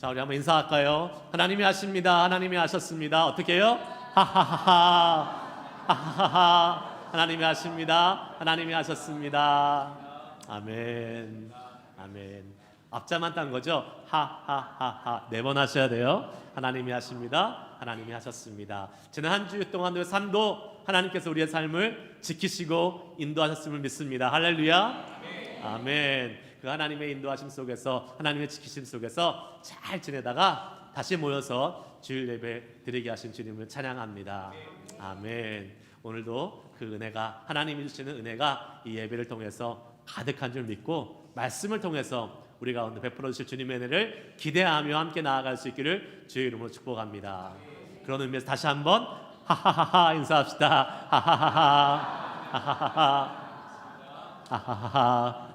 자, 우리 한번 인사할까요? 하나님이 하십니다. 하나님이 하셨습니다. 어떻게 해요? 하하하하. 하하하하. 하나님이 하십니다. 하나님이 하셨습니다. 아멘. 아멘. 앞자만 딴 거죠? 하하하하. 4번 하셔야 돼요. 하나님이 하십니다. 하나님이 하셨습니다. 지난 한 주 동안의 삶도 하나님께서 우리의 삶을 지키시고 인도하셨음을 믿습니다. 할렐루야. 아멘. 그 하나님의 인도하심 속에서, 하나님의 지키심 속에서 잘 지내다가 다시 모여서 주일 예배 드리게 하신 주님을 찬양합니다. 아멘. 오늘도 그 은혜가, 하나님이 주시는 은혜가 이 예배를 통해서 가득한 줄 믿고 말씀을 통해서 우리 가운데 베풀어 주실 주님의 은혜를 기대하며 함께 나아갈 수 있기를 주의 이름으로 축복합니다. 그런 의미에서 다시 한번 하하하하 인사합시다. 하하하하. 하하하하. 하하하하.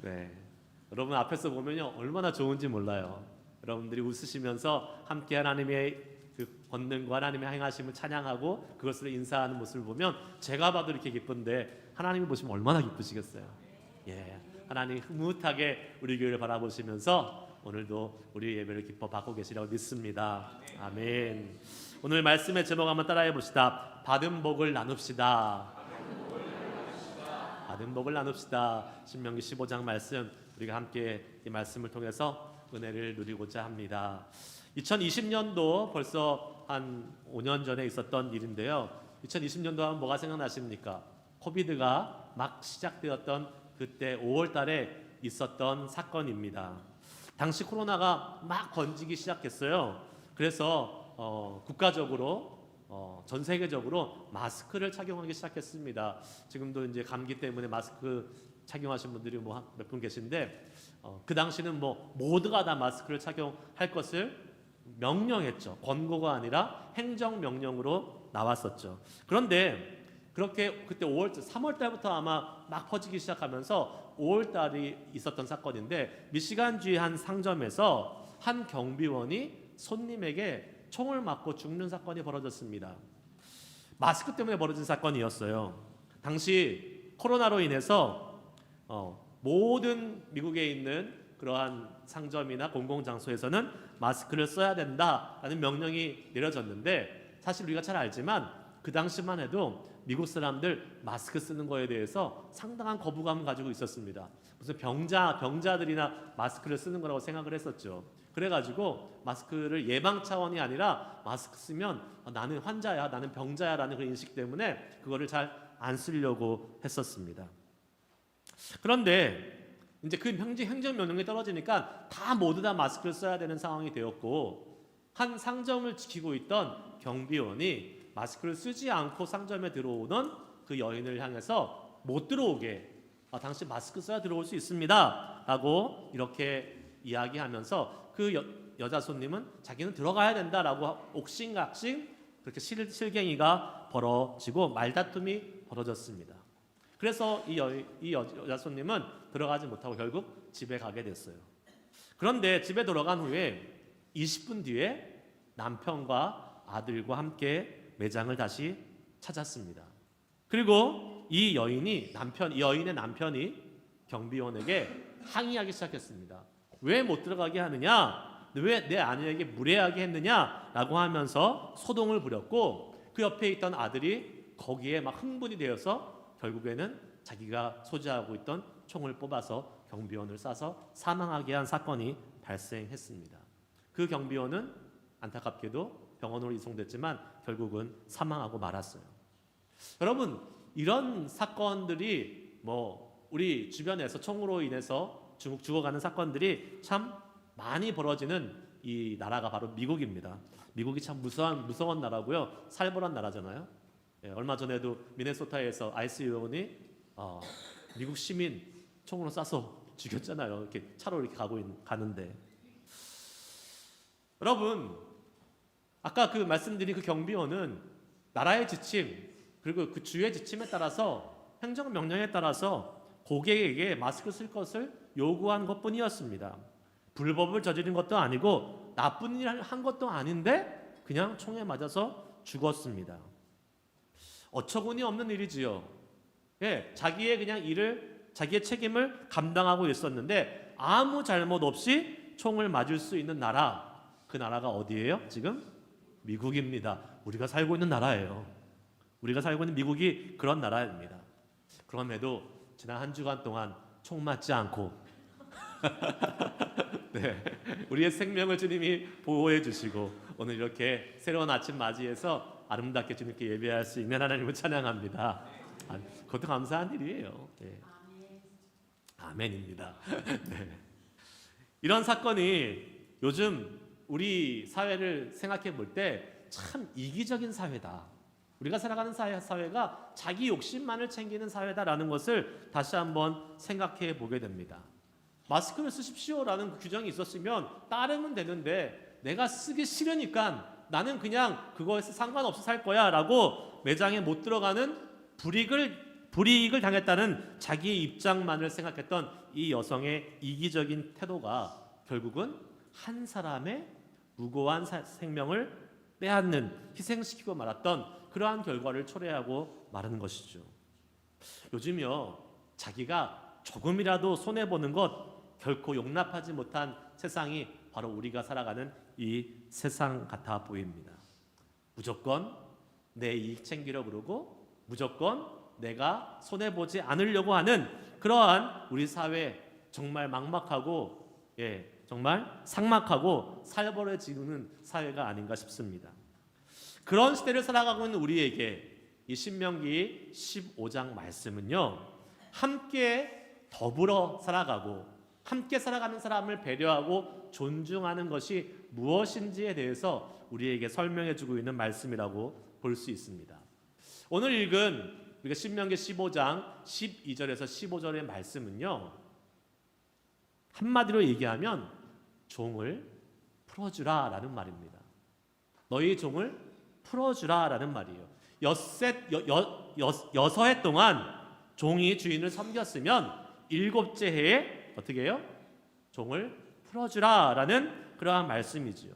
네, 여러분 앞에서 보면요 얼마나 좋은지 몰라요. 여러분들이 웃으시면서 함께 하나님의 그 권능과 하나님의 행하심을 찬양하고 그것을 인사하는 모습을 보면 제가 봐도 이렇게 기쁜데 하나님이 보시면 얼마나 기쁘시겠어요. 예, 하나님 흐뭇하게 우리 교회를 바라보시면서 오늘도 우리 예배를 기뻐 받고 계시라고 믿습니다. 아멘. 오늘 말씀의 제목 한번 따라해 봅시다. 받은 복을 나눕시다. 받은 복을 나눕시다. 신명기 15장 말씀, 우리가 함께 이 말씀을 통해서 은혜를 누리고자 합니다. 2020년도 벌써 한 5년 전에 있었던 일인데요. 2020년도 하면 뭐가 생각나십니까? 코비드가 막 시작되었던 그때 5월 달에 있었던 사건입니다. 당시 코로나가 막 번지기 시작했어요. 그래서 국가적으로 전 세계적으로 마스크를 착용하기 시작했습니다. 지금도 이제 감기 때문에 마스크 착용하신 분들이 뭐 몇 분 계신데 그 당시는 뭐 모두가 다 마스크를 착용할 것을 명령했죠. 권고가 아니라 행정 명령으로 나왔었죠. 그런데 그렇게 그때 3월 달부터 아마 막 퍼지기 시작하면서 5월 달이 있었던 사건인데 미시간주의 한 상점에서 한 경비원이 손님에게 총을 맞고 죽는 사건이 벌어졌습니다. 마스크 때문에 벌어진 사건이었어요. 당시 코로나로 인해서 모든 미국에 있는 그러한 상점이나 공공장소에서는 마스크를 써야 된다라는 명령이 내려졌는데 사실 우리가 잘 알지만 그 당시만 해도 미국 사람들 마스크 쓰는 거에 대해서 상당한 거부감을 가지고 있었습니다. 무슨 병자들이나 마스크를 쓰는 거라고 생각을 했었죠. 그래가지고 마스크를 예방 차원이 아니라 마스크 쓰면 나는 환자야, 나는 병자야라는 그 인식 때문에 그거를 잘 안 쓰려고 했었습니다. 그런데 이제 그 행정 명령이 떨어지니까 모두 다 마스크를 써야 되는 상황이 되었고 한 상점을 지키고 있던 경비원이 마스크를 쓰지 않고 상점에 들어오는 그 여인을 향해서 못 들어오게 당신 마스크 써야 들어올 수 있습니다 라고 이렇게 이야기하면서 그 여자 손님은 자기는 들어가야 된다라고 옥신각신 그렇게 실갱이가 벌어지고 말다툼이 벌어졌습니다. 그래서 이 여자 손님은 들어가지 못하고 결국 집에 가게 됐어요. 그런데 집에 들어간 후에 20분 뒤에 남편과 아들과 함께 매장을 다시 찾았습니다. 그리고 이 여인의 남편이 경비원에게 항의하기 시작했습니다. 왜 못 들어가게 하느냐? 왜 내 아내에게 무례하게 했느냐라고 하면서 소동을 부렸고 그 옆에 있던 아들이 거기에 막 흥분이 되어서 결국에는 자기가 소지하고 있던 총을 뽑아서 경비원을 쏴서 사망하게 한 사건이 발생했습니다. 그 경비원은 안타깝게도 병원으로 이송됐지만 결국은 사망하고 말았어요. 여러분, 이런 사건들이 우리 주변에서 총으로 인해서 죽어가는 사건들이 참 많이 벌어지는 이 나라가 바로 미국입니다. 미국이 참 무서운 나라고요. 살벌한 나라잖아요. 얼마 전에도 미네소타에서 아이스 요원이 미국 시민 총으로 쏴서 죽였잖아요. 이렇게 차로 이렇게 가는데. 여러분, 아까 그 말씀드린 그 경비원은 나라의 지침 그리고 그 주의 지침에 따라서 행정 명령에 따라서 고객에게 마스크 쓸 것을 요구한 것뿐이었습니다. 불법을 저지른 것도 아니고 나쁜 일을 한 것도 아닌데 그냥 총에 맞아서 죽었습니다. 어처구니 없는 일이지요. 예, 자기의 책임을 감당하고 있었는데 아무 잘못 없이 총을 맞을 수 있는 나라, 그 나라가 어디예요? 지금 미국입니다. 우리가 살고 있는 나라예요. 우리가 살고 있는 미국이 그런 나라입니다. 그럼에도 지난 한 주간 동안 총 맞지 않고 네, 우리의 생명을 주님이 보호해 주시고 오늘 이렇게 새로운 아침 맞이해서 아름답게 주님께 예배할 수 있는 하나님을 찬양합니다. 그것도 감사한 일이에요. 네. 아멘입니다. 네. 이런 사건이 요즘 우리 사회를 생각해 볼 때 참 이기적인 사회다. 우리가 살아가는 사회가 자기 욕심만을 챙기는 사회다라는 것을 다시 한번 생각해 보게 됩니다. 마스크를 쓰십시오라는 규정이 있었으면 따르면 되는데 내가 쓰기 싫으니까 나는 그냥 그거에서 상관없이 살 거야 라고 매장에 못 들어가는 불이익을 당했다는 자기의 입장만을 생각했던 이 여성의 이기적인 태도가 결국은 한 사람의 무고한 생명을 빼앗는, 희생시키고 말았던 그러한 결과를 초래하고 마는 것이죠. 요즘요, 자기가 조금이라도 손해보는 것 결코 용납하지 못한 세상이 바로 우리가 살아가는 이 세상 같아 보입니다. 무조건 내 이익 챙기려 그러고 무조건 내가 손해보지 않으려고 하는 그러한 우리 사회, 정말 막막하고 정말 삭막하고 살벌해지는 사회가 아닌가 싶습니다. 그런 시대를 살아가고 있는 우리에게 이 신명기 15장 말씀은요, 함께 더불어 살아가고 함께 살아가는 사람을 배려하고 존중하는 것이 무엇인지에 대해서 우리에게 설명해 주고 있는 말씀이라고 볼 수 있습니다. 오늘 읽은 우리가 신명기 15장 12절에서 15절의 말씀은요, 한마디로 얘기하면 종을 풀어주라 라는 말입니다. 너희 종을 풀어주라 라는 말이에요. 여섯해 동안 종이 주인을 섬겼으면 일곱째 해에 어떻게 해요? 종을 풀어주라 라는 그러한 말씀이지요.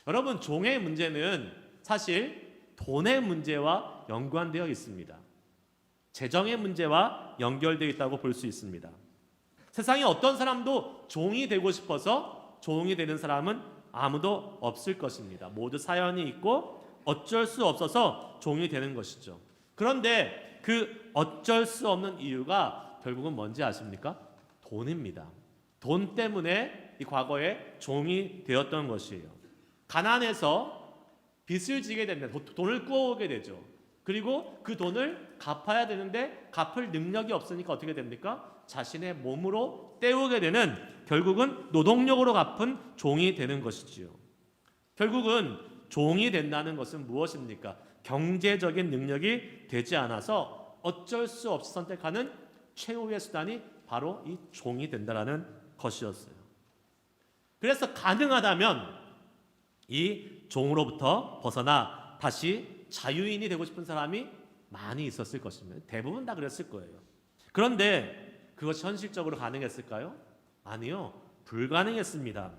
여러분, 종의 문제는 사실 돈의 문제와 연관되어 있습니다. 재정의 문제와 연결되어 있다고 볼 수 있습니다. 세상에 어떤 사람도 종이 되고 싶어서 종이 되는 사람은 아무도 없을 것입니다. 모두 사연이 있고 어쩔 수 없어서 종이 되는 것이죠. 그런데 그 어쩔 수 없는 이유가 결국은 뭔지 아십니까? 돈입니다. 돈 때문에 이 과거에 종이 되었던 것이에요. 가난해서 빚을 지게 됩니다. 돈을 꾸어오게 되죠. 그리고 그 돈을 갚아야 되는데 갚을 능력이 없으니까 어떻게 됩니까? 자신의 몸으로 때우게 되는, 결국은 노동력으로 갚은 종이 되는 것이지요. 결국은 종이 된다는 것은 무엇입니까? 경제적인 능력이 되지 않아서 어쩔 수 없이 선택하는 최후의 수단이 바로 이 종이 된다는 것이었어요. 그래서 가능하다면 이 종으로부터 벗어나 다시 자유인이 되고 싶은 사람이 많이 있었을 것입니다. 대부분 다 그랬을 거예요. 그런데 그것이 현실적으로 가능했을까요? 아니요, 불가능했습니다.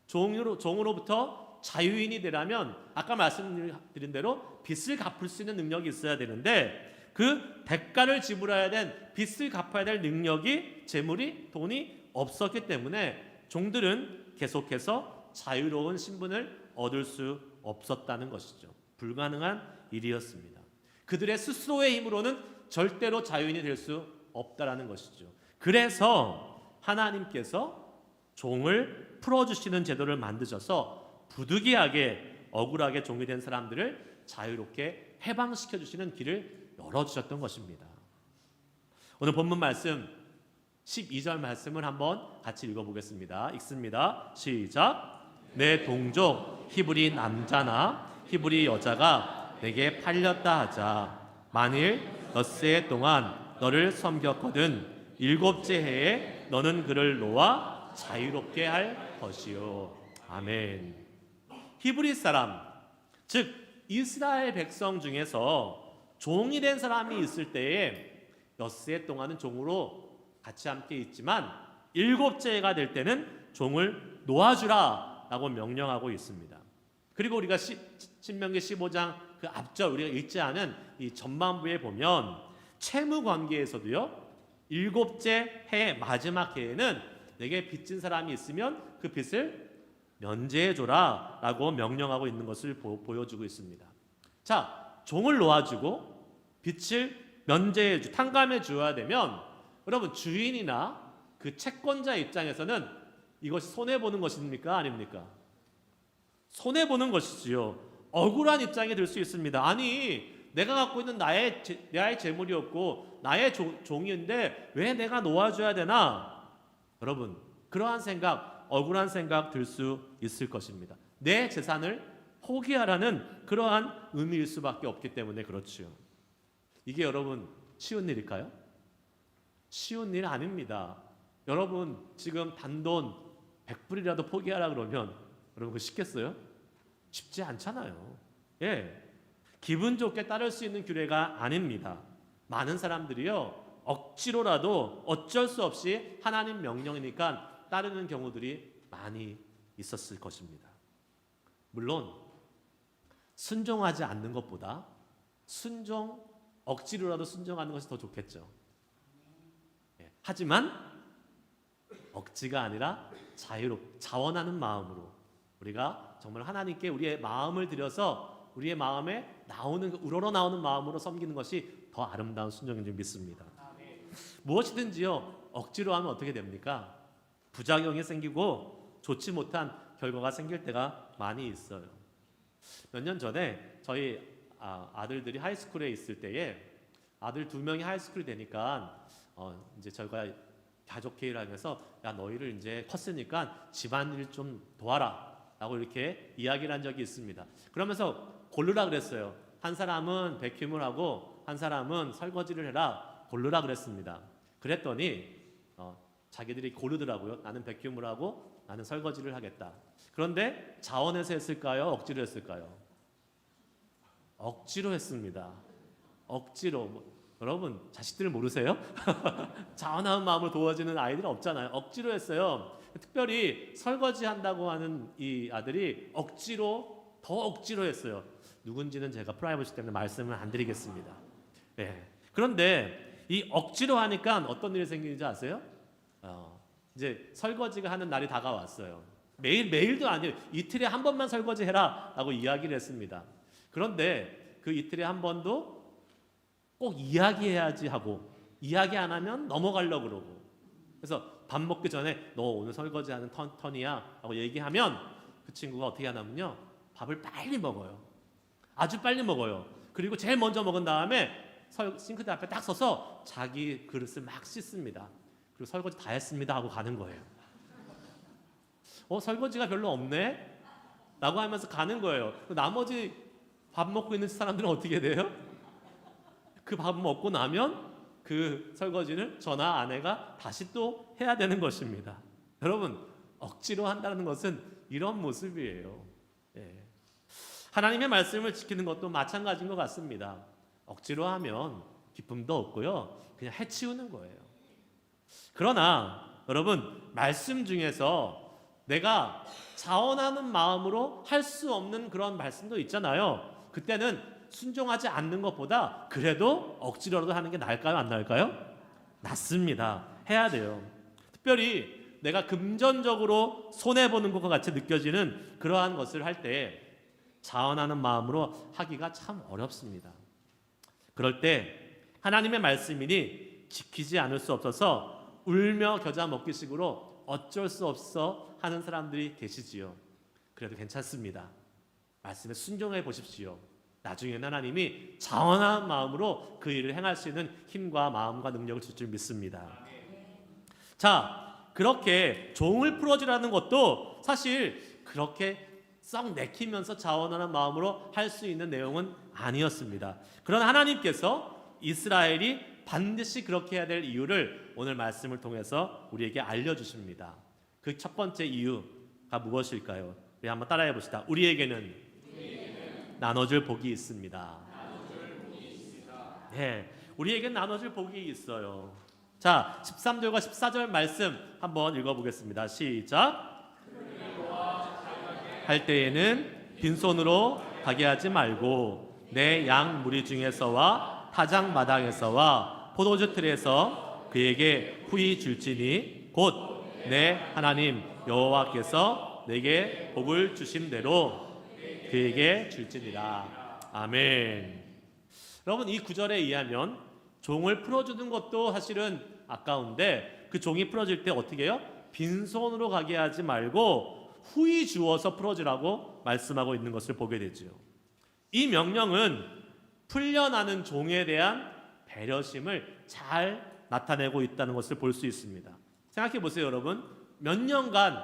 종으로부터 자유인이 되려면 아까 말씀드린 대로 빚을 갚을 수 있는 능력이 있어야 되는데 그 대가를 지불해야 된, 빚을 갚아야 될 능력이, 재물이, 돈이 없었기 때문에 종들은 계속해서 자유로운 신분을 얻을 수 없었다는 것이죠. 불가능한 일이었습니다. 그들의 스스로의 힘으로는 절대로 자유인이 될 수 없다라는 것이죠. 그래서 하나님께서 종을 풀어주시는 제도를 만드셔서 부득이하게 억울하게 종이 된 사람들을 자유롭게 해방시켜 주시는 길을 열어주셨던 것입니다. 오늘 본문 말씀 12절 말씀을 한번 같이 읽어보겠습니다. 읽습니다. 시작. 내 동족 히브리 남자나 히브리 여자가 내게 팔렸다 하자. 만일 엿새 동안 너를 섬겼거든 일곱째 해에 너는 그를 놓아 자유롭게 할 것이요. 아멘. 히브리 사람, 즉 이스라엘 백성 중에서 종이 된 사람이 있을 때에 엿새 동안은 종으로 같이 함께 있지만 일곱째 해가 될 때는 종을 놓아주라 라고 명령하고 있습니다. 그리고 우리가 신명기 15장 그 앞절 우리가 읽지 않은 이 전반부에 보면 채무 관계에서도요, 일곱째 해 마지막 해에는 내게 빚진 사람이 있으면 그 빚을 면제해줘라 라고 명령하고 있는 것을 보여주고 있습니다. 자, 종을 놓아주고 빚을 탕감해 주어야 되면 여러분 주인이나 그 채권자 입장에서는 이것이 손해보는 것입니까? 아닙니까? 손해보는 것이지요. 억울한 입장이 될 수 있습니다. 아니 내가 갖고 있는 나의 재물이었고 나의 종인데 왜 내가 놓아줘야 되나? 여러분 그러한 생각, 억울한 생각 들 수 있을 것입니다. 내 재산을 포기하라는 그러한 의미일 수밖에 없기 때문에 그렇지요. 이게 여러분 쉬운 일일까요? 쉬운 일 아닙니다. 여러분 지금 단돈 100불이라도 포기하라 그러면 여러분 그거 쉽겠어요? 쉽지 않잖아요. 예, 기분 좋게 따를 수 있는 규례가 아닙니다. 많은 사람들이요 억지로라도 어쩔 수 없이 하나님 명령이니까 따르는 경우들이 많이 있었을 것입니다. 물론 순종하지 않는 것보다 억지로라도 순종하는 것이 더 좋겠죠. 예, 하지만 억지가 아니라 자원하는 마음으로 우리가 정말 하나님께 우리의 마음을 들여서 우리의 마음에 우러러나오는 마음으로 섬기는 것이 더 아름다운 순종인 줄 믿습니다. 무엇이든지요 억지로 하면 어떻게 됩니까? 부작용이 생기고 좋지 못한 결과가 생길 때가 많이 있어요. 몇 년 전에 저희 아들들이 하이스쿨에 있을 때에 아들 2명이 하이스쿨이 되니까 이제 저희가 가족 회의를 하면서 야 너희를 이제 컸으니까 집안일 좀 도와라 라고 이렇게 이야기를 한 적이 있습니다. 그러면서 고르라 그랬어요. 한 사람은 베큐um을 하고 한 사람은 설거지를 해라 고르라 그랬습니다. 그랬더니 자기들이 고르더라고요. 나는 베큐um을 하고 나는 설거지를 하겠다. 그런데 자원해서 했을까요? 억지로 했을까요? 억지로 했습니다. 억지로. 여러분 자식들 모르세요? 자원하는 마음으로 도와주는 아이들은 없잖아요. 억지로 했어요. 특별히 설거지 한다고 하는 이 아들이 더 억지로 했어요. 누군지는 제가 프라이버시 때문에 말씀을 안 드리겠습니다. 네. 그런데 이 억지로 하니까 어떤 일이 생기는지 아세요? 이제 설거지가 하는 날이 다가왔어요. 매일도 아니에요. 이틀에 한 번만 설거지 해라 라고 이야기를 했습니다. 그런데 그 이틀에 한 번도 꼭 이야기해야지 하고 이야기 안 하면 넘어가려고 그러고 그래서 밥 먹기 전에 너 오늘 설거지하는 턴이야 라고 얘기하면 그 친구가 어떻게 하냐면요 밥을 빨리 먹어요. 아주 빨리 먹어요. 그리고 제일 먼저 먹은 다음에 싱크대 앞에 딱 서서 자기 그릇을 막 씻습니다. 그리고 설거지 다 했습니다 하고 가는 거예요. 설거지가 별로 없네? 라고 하면서 가는 거예요. 나머지 밥 먹고 있는 사람들은 어떻게 돼요? 그 밥 먹고 나면 그 설거지를 저나 아내가 다시 또 해야 되는 것입니다. 여러분 억지로 한다는 것은 이런 모습이에요. 예. 하나님의 말씀을 지키는 것도 마찬가지인 것 같습니다. 억지로 하면 기쁨도 없고요. 그냥 해치우는 거예요. 그러나 여러분 말씀 중에서 내가 자원하는 마음으로 할 수 없는 그런 말씀도 있잖아요. 그때는 순종하지 않는 것보다 그래도 억지로라도 하는 게 나을까요? 안 나을까요? 낫습니다. 해야 돼요. 특별히 내가 금전적으로 손해보는 것과 같이 느껴지는 그러한 것을 할 때 자원하는 마음으로 하기가 참 어렵습니다. 그럴 때 하나님의 말씀이니 지키지 않을 수 없어서 울며 겨자 먹기식으로 어쩔 수 없어 하는 사람들이 계시지요. 그래도 괜찮습니다. 말씀에 순종해 보십시오. 나중에는 하나님이 자원한 마음으로 그 일을 행할 수 있는 힘과 마음과 능력을 줄 줄 믿습니다. 자, 그렇게 종을 풀어주라는 것도 사실 그렇게 썩 내키면서 자원하는 마음으로 할 수 있는 내용은 아니었습니다. 그러나 하나님께서 이스라엘이 반드시 그렇게 해야 될 이유를 오늘 말씀을 통해서 우리에게 알려주십니다. 그 첫 번째 이유가 무엇일까요? 우리 한번 따라해 봅시다. 우리에게는 나눠줄 복이 있습니다. 네, 우리에게는 나눠줄 복이 있어요. 자, 13절과 14절 말씀 한번 읽어보겠습니다. 시작. 할 때에는 빈손으로 가게 하지 말고 내 양 무리 중에서와 타작 마당에서와 포도주 틀에서 그에게 후히 줄지니 곧 내 하나님 여호와께서 내게 복을 주신 대로 그에게 줄지니라. 아멘. 여러분, 이 구절에 의하면 종을 풀어주는 것도 사실은 아까운데 그 종이 풀어질 때 어떻게 해요? 빈손으로 가게 하지 말고 후히 주어서 풀어주라고 말씀하고 있는 것을 보게 되죠. 이 명령은 풀려나는 종에 대한 배려심을 잘 나타내고 있다는 것을 볼 수 있습니다. 생각해 보세요, 여러분. 몇 년간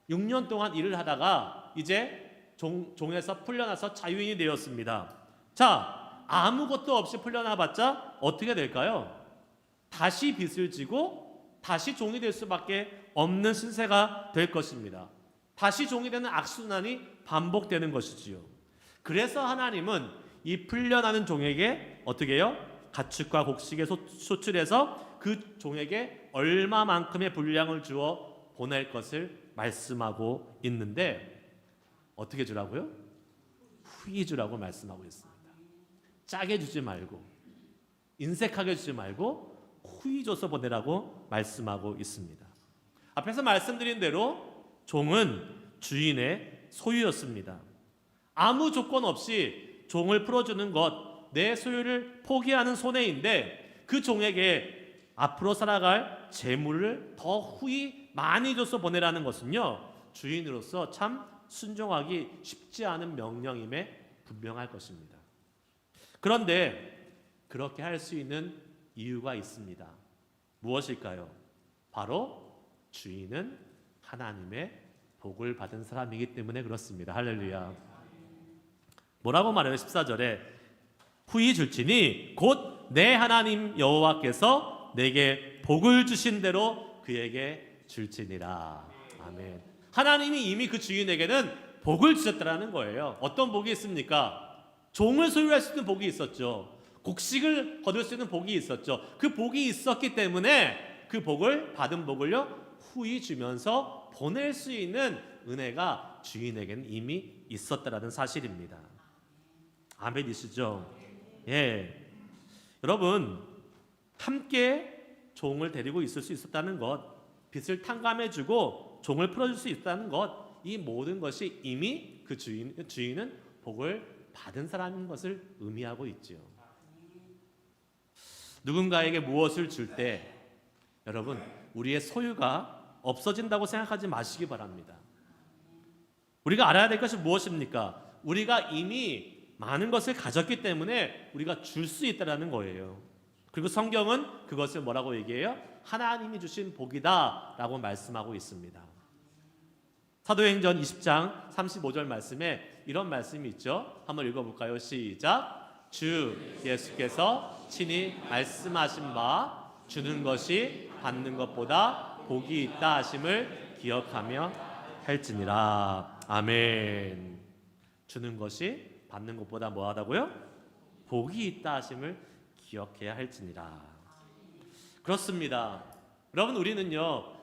6년 동안 일을 하다가 이제 종에서 풀려나서 자유인이 되었습니다. 자, 아무것도 없이 풀려나봤자 어떻게 될까요? 다시 빚을 지고 다시 종이 될 수밖에 없는 신세가 될 것입니다. 다시 종이 되는 악순환이 반복되는 것이지요. 그래서 하나님은 이 풀려나는 종에게 어떻게 해요? 가축과 곡식에 소출해서 그 종에게 얼마만큼의 분량을 주어 보낼 것을 말씀하고 있는데 어떻게 주라고요? 후히 주라고 말씀하고 있습니다. 짜게 주지 말고 인색하게 주지 말고 후히 줘서 보내라고 말씀하고 있습니다. 앞에서 말씀드린 대로 종은 주인의 소유였습니다. 아무 조건 없이 종을 풀어주는 것, 내 소유를 포기하는 손해인데 그 종에게 앞으로 살아갈 재물을 더 후히 많이 줘서 보내라는 것은요, 주인으로서 참 순종하기 쉽지 않은 명령임에 분명할 것입니다. 그런데 그렇게 할 수 있는 이유가 있습니다. 무엇일까요? 바로 주인은 하나님의 복을 받은 사람이기 때문에 그렇습니다. 할렐루야. 뭐라고 말해요? 14절에 후히 줄지니 곧 내 하나님 여호와께서 내게 복을 주신 대로 그에게 줄지니라. 아멘. 하나님이 이미 그 주인에게는 복을 주셨다라는 거예요. 어떤 복이 있습니까? 종을 소유할 수 있는 복이 있었죠. 곡식을 거둘 수 있는 복이 있었죠. 그 복이 있었기 때문에 그 복을 받은 복을요 후히 주면서 보낼 수 있는 은혜가 주인에게는 이미 있었다라는 사실입니다. 아멘이시죠? 예. 여러분, 함께 종을 데리고 있을 수 있었다는 것, 빚을 탕감해주고 종을 풀어줄 수 있다는 것, 이 모든 것이 이미 그 주인은 복을 받은 사람인 것을 의미하고 있지요. 누군가에게 무엇을 줄 때 여러분, 우리의 소유가 없어진다고 생각하지 마시기 바랍니다. 우리가 알아야 될 것이 무엇입니까? 우리가 이미 많은 것을 가졌기 때문에 우리가 줄 수 있다는 거예요. 그리고 성경은 그것을 뭐라고 얘기해요? 하나님이 주신 복이다 라고 말씀하고 있습니다. 사도행전 20장 35절 말씀에 이런 말씀이 있죠. 한번 읽어볼까요? 시작. 주 예수께서 친히 말씀하신 바 주는 것이 받는 것보다 복이 있다 하심을 기억하며 할지니라. 아멘. 주는 것이 받는 것보다 뭐하다고요? 복이 있다 하심을 기억해야 할지니라. 그렇습니다. 여러분,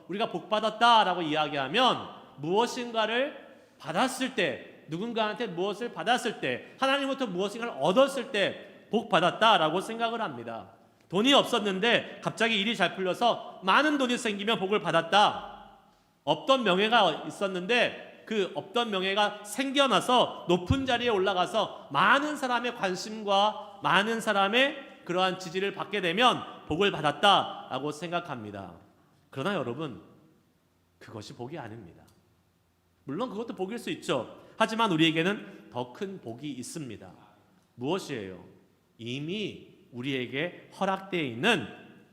우리가 복 받았다라고 이야기하면 무엇인가를 받았을 때, 누군가한테 무엇을 받았을 때, 하나님부터 무엇인가를 얻었을 때 복 받았다라고 생각을 합니다. 돈이 없었는데 갑자기 일이 잘 풀려서 많은 돈이 생기면 복을 받았다. 없던 명예가 있었는데 그 없던 명예가 생겨나서 높은 자리에 올라가서 많은 사람의 관심과 많은 사람의 그러한 지지를 받게 되면 복을 받았다라고 생각합니다. 그러나 여러분, 그것이 복이 아닙니다. 물론 그것도 복일 수 있죠. 하지만 우리에게는 더 큰 복이 있습니다. 무엇이에요? 이미 우리에게 허락되어 있는,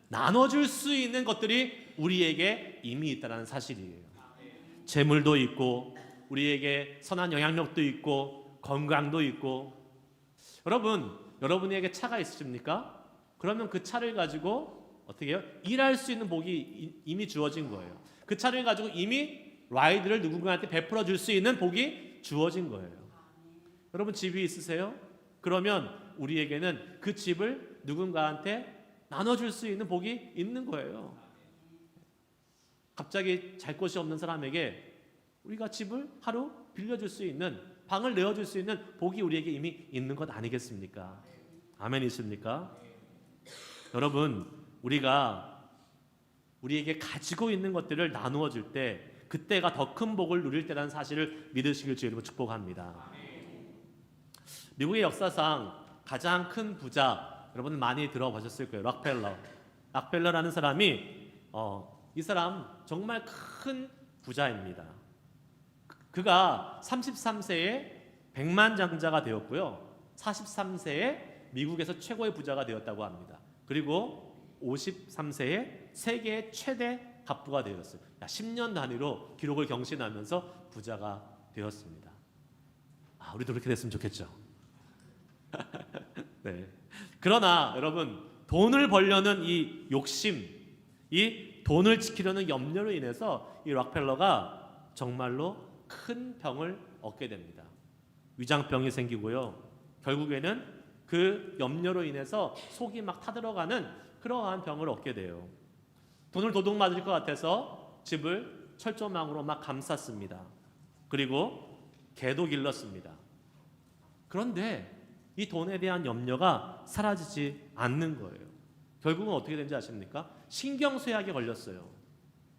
나눠줄 수 있는 것들이 우리에게 이미 있다는 사실이에요. 재물도 있고 우리에게 선한 영향력도 있고 건강도 있고. 여러분에게 차가 있으십니까? 그러면 그 차를 가지고 어떻게 해요? 일할 수 있는 복이 이미 주어진 거예요. 그 차를 가지고 이미 라이드를 누군가한테 베풀어 줄 수 있는 복이 주어진 거예요. 여러분, 집이 있으세요? 그러면 우리에게는 그 집을 누군가한테 나눠줄 수 있는 복이 있는 거예요. 갑자기 잘 곳이 없는 사람에게 우리가 집을 하루 빌려줄 수 있는, 방을 내어줄 수 있는 복이 우리에게 이미 있는 것 아니겠습니까? 아멘이십니까? 여러분, 우리가 우리에게 가지고 있는 것들을 나누어 줄 때 그때가 더 큰 복을 누릴 때라는 사실을 믿으시길 주의 이름으로 축복합니다. 미국의 역사상 가장 큰 부자, 여러분 많이 들어보셨을 거예요. 락펠러라는 사람이 이 사람 정말 큰 부자입니다. 그가 33세에 백만장자가 되었고요. 43세에 미국에서 최고의 부자가 되었다고 합니다. 그리고 53세에 세계의 최대 갑부가 되었어요. 10년 단위로 기록을 경신하면서 부자가 되었습니다. 우리도 그렇게 됐으면 좋겠죠. 네. 그러나 여러분, 돈을 벌려는 이 욕심, 이 돈을 지키려는 염려로 인해서 이 락펠러가 정말로 큰 병을 얻게 됩니다. 위장병이 생기고요. 결국에는 그 염려로 인해서 속이 막 타들어가는 그러한 병을 얻게 돼요. 돈을 도둑 맞을 것 같아서 집을 철조망으로 막 감쌌습니다. 그리고 개도 길렀습니다. 그런데 이 돈에 대한 염려가 사라지지 않는 거예요. 결국은 어떻게 된지 아십니까? 신경쇠약에 걸렸어요.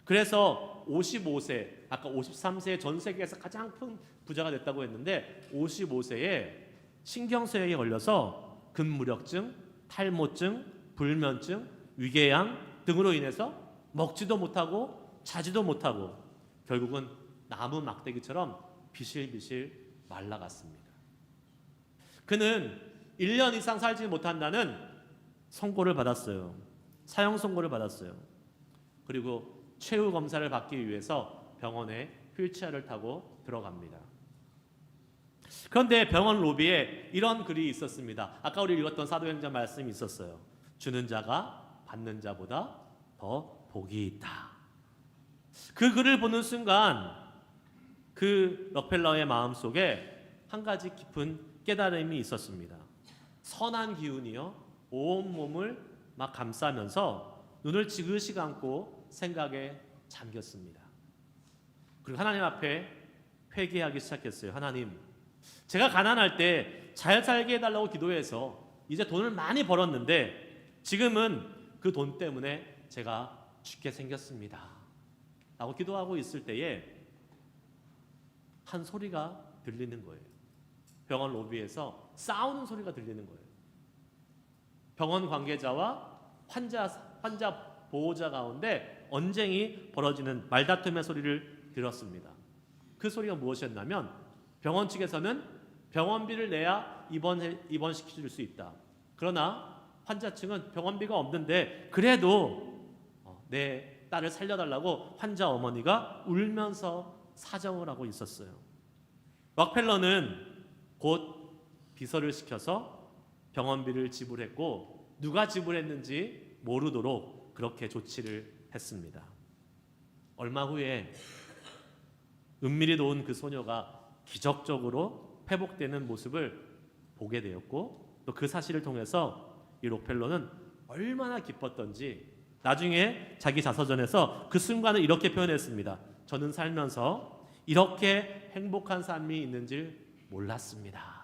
그래서 55세, 아까 53세에 전 세계에서 가장 큰 부자가 됐다고 했는데 55세에 신경쇠약에 걸려서 근무력증, 탈모증, 불면증, 위궤양 등으로 인해서 먹지도 못하고 자지도 못하고 결국은 나무 막대기처럼 비실비실 말라갔습니다. 그는 1년 이상 살지 못한다는 선고를 받았어요. 사형 선고를 받았어요. 그리고 최후 검사를 받기 위해서 병원에 휠체어를 타고 들어갑니다. 그런데 병원 로비에 이런 글이 있었습니다. 아까 우리 읽었던 사도행전 말씀이 있었어요. 주는 자가 받는 자보다 더 복이 있다. 그 글을 보는 순간 그 럭펠러의 마음속에 한 가지 깊은 깨달음이 있었습니다. 선한 기운이요 온몸을 막 감싸면서 눈을 지그시 감고 생각에 잠겼습니다. 그리고 하나님 앞에 회개하기 시작했어요. 하나님, 제가 가난할 때 잘 살게 해달라고 기도해서 이제 돈을 많이 벌었는데 지금은 그 돈 때문에 제가 죽게 생겼습니다 라고 기도하고 있을 때에 한 소리가 들리는 거예요. 병원 로비에서 싸우는 소리가 들리는 거예요. 병원 관계자와 환자 보호자 가운데 언쟁이 벌어지는 말다툼의 소리를 들었습니다. 그 소리가 무엇이었냐면 병원 측에서는 병원비를 내야 입원시켜줄 수 있다. 그러나 환자 측은 병원비가 없는데 그래도 내 딸을 살려달라고 환자 어머니가 울면서 사정을 하고 있었어요. 락펠러는 곧 비서를 시켜서 병원비를 지불했고 누가 지불했는지 모르도록 그렇게 조치를 했습니다. 얼마 후에 은밀히 놓은 그 소녀가 기적적으로 회복되는 모습을 보게 되었고 또 그 사실을 통해서 이 록펠러는 얼마나 기뻤던지 나중에 자기 자서전에서 그 순간을 이렇게 표현했습니다. 저는 살면서 이렇게 행복한 삶이 있는 줄 몰랐습니다.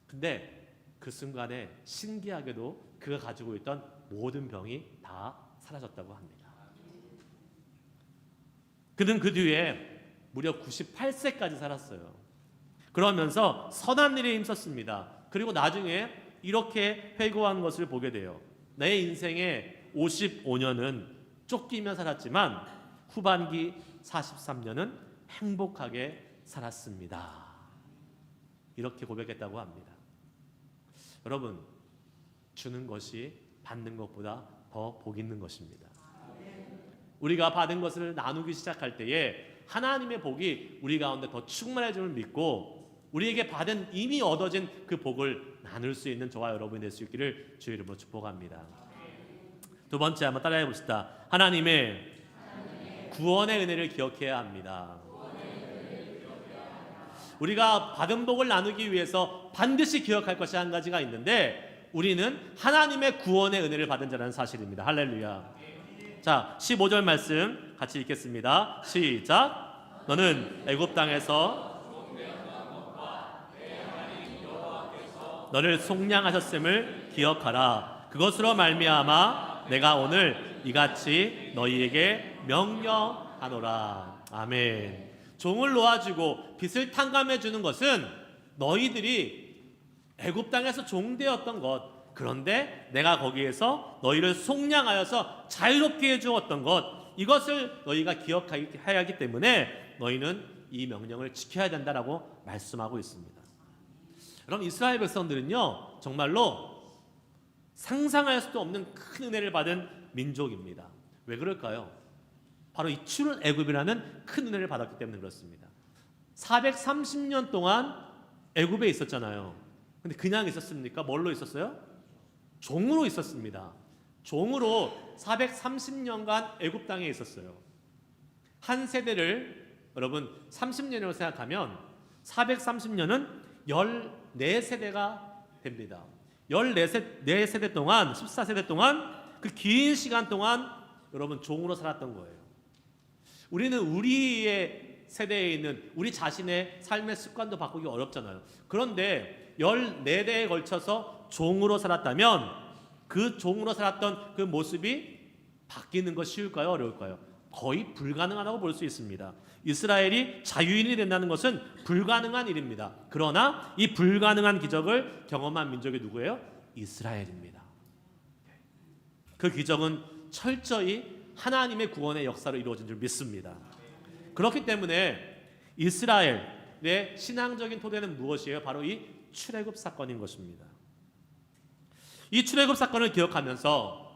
근데 그 순간에 신기하게도 그가 가지고 있던 모든 병이 다 사라졌다고 합니다. 그는 그 뒤에 무려 98세까지 살았어요. 그러면서 선한 일에 힘썼습니다. 그리고 나중에 이렇게 회고한 것을 보게 돼요. 내 인생의 55년은 쫓기며 살았지만 후반기 43년은 행복하게 살았습니다. 이렇게 고백했다고 합니다. 여러분, 주는 것이 받는 것보다 더 복 있는 것입니다. 우리가 받은 것을 나누기 시작할 때에 하나님의 복이 우리 가운데 더 충만해짐을 믿고 우리에게 받은 이미 얻어진 그 복을 나눌 수 있는 저와 여러분이 될 수 있기를 주의 이름으로 축복합니다. 두 번째 한번 따라해 봅시다. 하나님의 구원의 은혜를 기억해야 합니다. 우리가 받은 복을 나누기 위해서 반드시 기억할 것이 한 가지가 있는데 우리는 하나님의 구원의 은혜를 받은 자라는 사실입니다. 할렐루야. 자, 15절 말씀 같이 읽겠습니다. 시작. 너는 애굽 땅에서 너를 속량하셨음을 기억하라. 그것으로 말미암아 내가 오늘 이같이 너희에게 명령하노라. 아멘. 종을 놓아주고 빚을 탕감해 주는 것은 너희들이 애굽 땅에서 종되었던 것, 그런데 내가 거기에서 너희를 속량하여서 자유롭게 해주었던 것, 이것을 너희가 기억해야 하기 때문에 너희는 이 명령을 지켜야 된다라고 말씀하고 있습니다. 여러분, 이스라엘 백성들은요 정말로 상상할 수도 없는 큰 은혜를 받은 민족입니다. 왜 그럴까요? 바로 이 출애굽이라는 큰 은혜를 받았기 때문에 그렇습니다. 430년 동안 애굽에 있었잖아요. 근데 그냥 있었습니까? 뭘로 있었어요? 종으로 있었습니다. 종으로 430년간 애굽 땅에 있었어요. 한 세대를 여러분 30년으로 생각하면 430년은 14세대가 됩니다. 14세대 동안, 14세대 동안 그 긴 시간 동안 여러분 종으로 살았던 거예요. 우리는 우리의 세대에 있는 우리 자신의 삶의 습관도 바꾸기 어렵잖아요. 그런데 14대에 걸쳐서 종으로 살았다면 그 종으로 살았던 그 모습이 바뀌는 것 쉬울까요? 어려울까요? 거의 불가능하다고 볼 수 있습니다. 이스라엘이 자유인이 된다는 것은 불가능한 일입니다. 그러나 이 불가능한 기적을 경험한 민족이 누구예요? 이스라엘입니다. 그 기적은 철저히 하나님의 구원의 역사로 이루어진 줄 믿습니다. 그렇기 때문에 이스라엘의 신앙적인 토대는 무엇이에요? 바로 이 출애굽 사건인 것입니다. 이 출애굽 사건을 기억하면서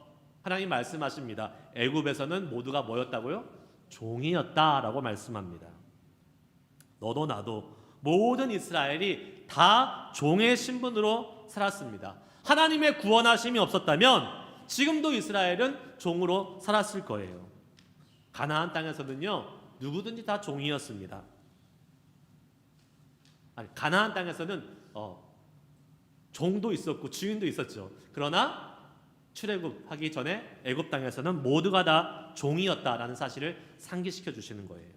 하나님 말씀하십니다. 애굽에서는 모두가 뭐였다고요? 종이었다라고 말씀합니다. 너도 나도 모든 이스라엘이 다 종의 신분으로 살았습니다. 하나님의 구원하심이 없었다면 지금도 이스라엘은 종으로 살았을 거예요. 가나안 땅에서는요 누구든지 다 종이었습니다. 아니, 가나안 땅에서는 종도 있었고 주인도 있었죠. 그러나 출애굽하기 전에 애굽 땅에서는 모두가 다 종이었다라는 사실을 상기시켜 주시는 거예요.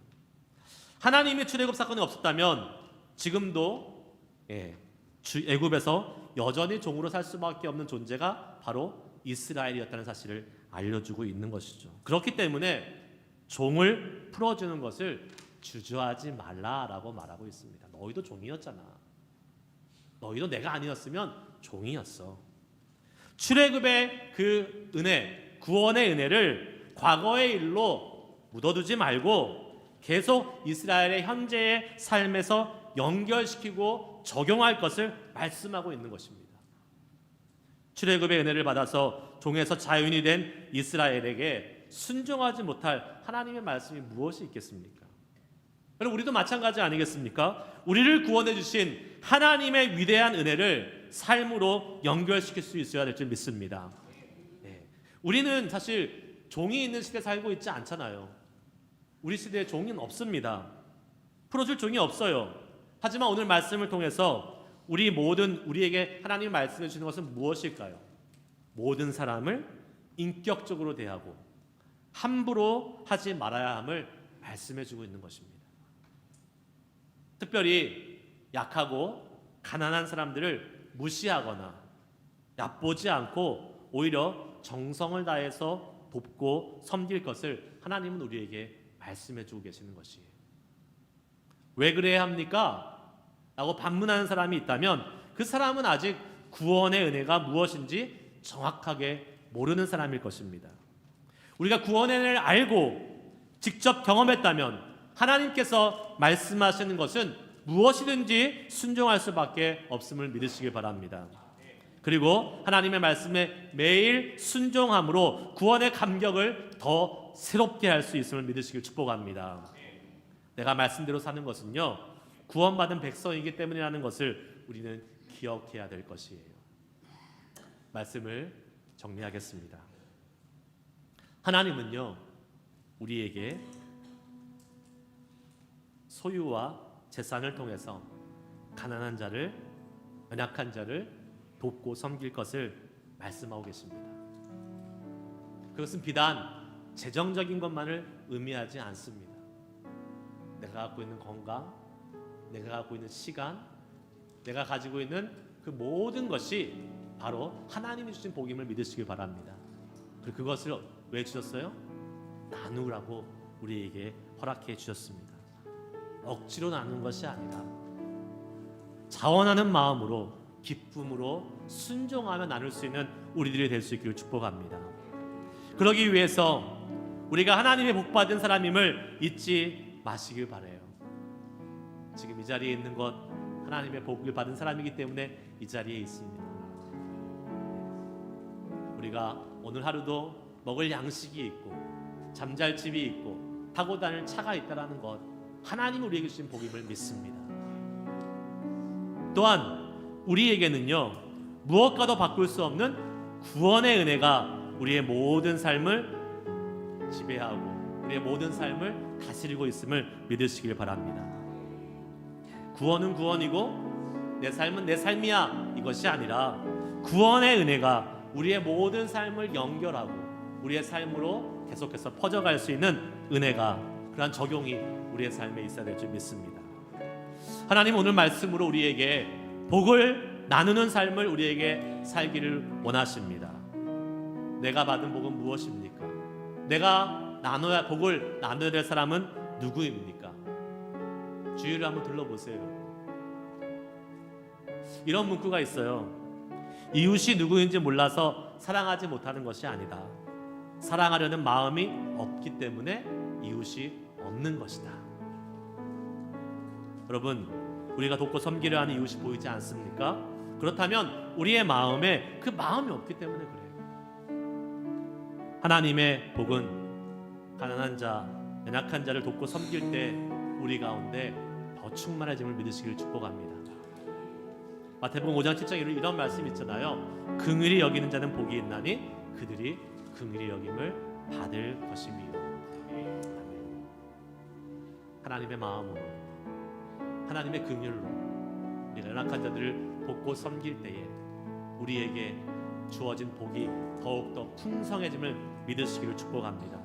하나님의 출애굽 사건이 없었다면 지금도 애굽에서 여전히 종으로 살 수밖에 없는 존재가 바로 이스라엘이었다는 사실을 알려주고 있는 것이죠. 그렇기 때문에 종을 풀어주는 것을 주저하지 말라라고 말하고 있습니다. 너희도 종이었잖아. 너희도 내가 아니었으면 종이었어. 출애굽의 그 은혜, 구원의 은혜를 과거의 일로 묻어두지 말고 계속 이스라엘의 현재의 삶에서 연결시키고 적용할 것을 말씀하고 있는 것입니다. 출애굽의 은혜를 받아서 종에서 자유인이 된 이스라엘에게 순종하지 못할 하나님의 말씀이 무엇이 있겠습니까? 여러분, 우리도 마찬가지 아니겠습니까? 우리를 구원해 주신 하나님의 위대한 은혜를 삶으로 연결시킬 수 있어야 될 줄 믿습니다. 우리는 사실 종이 있는 시대에 살고 있지 않잖아요. 우리 시대에 종은 없습니다. 풀어줄 종이 없어요. 하지만 오늘 말씀을 통해서 우리에게 하나님이 말씀해 주시는 것은 무엇일까요? 모든 사람을 인격적으로 대하고 함부로 하지 말아야 함을 말씀해 주고 있는 것입니다. 특별히 약하고 가난한 사람들을 무시하거나 얕보지 않고 오히려 정성을 다해서 돕고 섬길 것을 하나님은 우리에게 말씀해 주고 계시는 것이에요. 왜 그래야 합니까? 라고 반문하는 사람이 있다면 그 사람은 아직 구원의 은혜가 무엇인지 정확하게 모르는 사람일 것입니다. 우리가 구원의 은혜를 알고 직접 경험했다면 하나님께서 말씀하시는 것은 무엇이든지 순종할 수밖에 없음을 믿으시길 바랍니다. 그리고 하나님의 말씀에 매일 순종함으로 구원의 감격을 더 새롭게 할 수 있음을 믿으시길 축복합니다. 내가 말씀대로 사는 것은요 구원받은 백성이기 때문이라는 것을 우리는 기억해야 될 것이에요. 말씀을 정리하겠습니다. 하나님은요 우리에게 소유와 재산을 통해서 가난한 자를, 연약한 자를 돕고 섬길 것을 말씀하고 계십니다. 그것은 비단 재정적인 것만을 의미하지 않습니다. 내가 갖고 있는 건강, 내가 갖고 있는 시간, 내가 가지고 있는 그 모든 것이 바로 하나님이 주신 복임을 믿으시길 바랍니다. 그것을 왜 주셨어요? 나누라고 우리에게 허락해 주셨습니다. 억지로 나누는 것이 아니라 자원하는 마음으로, 기쁨으로, 순종하며 나눌 수 있는 우리들이 될 수 있기를 축복합니다. 그러기 위해서 우리가 하나님의 복받은 사람임을 잊지 마시길 바라요. 지금 이 자리에 있는 것 하나님의 복을 받은 사람이기 때문에 이 자리에 있습니다. 우리가 오늘 하루도 먹을 양식이 있고 잠잘 집이 있고 타고 다닐 차가 있다는 것, 하나님이 우리에게 주신 복임을 믿습니다. 또한 우리에게는요, 무엇과도 바꿀 수 없는 구원의 은혜가 우리의 모든 삶을 지배하고 우리의 모든 삶을 다스리고 있음을 믿으시길 바랍니다. 구원은 구원이고 내 삶은 내 삶이야, 이것이 아니라 구원의 은혜가 우리의 모든 삶을 연결하고 우리의 삶으로 계속해서 퍼져갈 수 있는 은혜가, 그러한 적용이 우리의 삶에 있어야 될 줄 믿습니다. 하나님 오늘 말씀으로 우리에게 복을 나누는 삶을 우리에게 살기를 원하십니다. 내가 받은 복은 무엇입니까? 내가 복을 나눠야 될 사람은 누구입니까? 주위를 한번 둘러보세요. 이런 문구가 있어요. 이웃이 누구인지 몰라서 사랑하지 못하는 것이 아니다. 사랑하려는 마음이 없기 때문에 이웃이 없는 것이다. 여러분, 우리가 돕고 섬기려 하는 이웃이 보이지 않습니까? 그렇다면 우리의 마음에 그 마음이 없기 때문에 그래요. 하나님의 복은 가난한 자, 연약한 자를 돕고 섬길 때 우리 가운데 더 충만해짐을 믿으시길 축복합니다. 마태복음 5장 7장 이런 말씀이 있잖아요. 긍휼히 여기는 자는 복이 있나니 그들이 긍휼히 여김을 받을 것이며. 하나님의 마음으로, 하나님의 긍휼로 우리가 연약한 자들을 돕고 섬길 때에 우리에게 주어진 복이 더욱더 풍성해짐을 믿으시기를 축복합니다.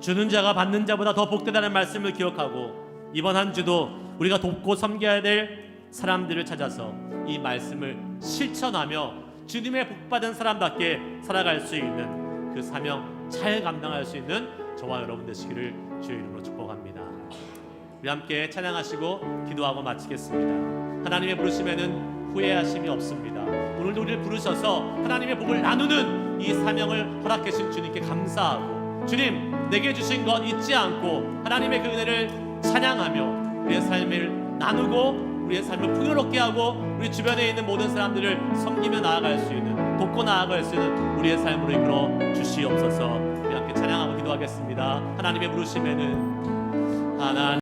주는 자가 받는 자보다 더 복되다는 말씀을 기억하고 이번 한 주도 우리가 돕고 섬겨야 될 사람들을 찾아서 이 말씀을 실천하며 주님의 복받은 사람답게 살아갈 수 있는 그 사명 잘 감당할 수 있는 저와 여러분 되시기를 주의 이름으로 축복합니다. 우리 함께 찬양하시고 기도하고 마치겠습니다. 하나님의 부르심에는 후회하심이 없습니다. 오늘도 우리를 부르셔서 하나님의 복을 나누는 이 사명을 허락해 주신 주님께 감사하고, 주님 내게 주신 것 잊지 않고 하나님의 그 은혜를 찬양하며 우리의 삶을 나누고 우리의 삶을 풍요롭게 하고 우리 주변에 있는 모든 사람들을 섬기며 나아갈 수 있는, 돕고 나아갈 수 있는 우리의 삶으로 이끌어 주시옵소서. 우리 함께 찬양하고 기도하겠습니다. 하나님의 부르심에는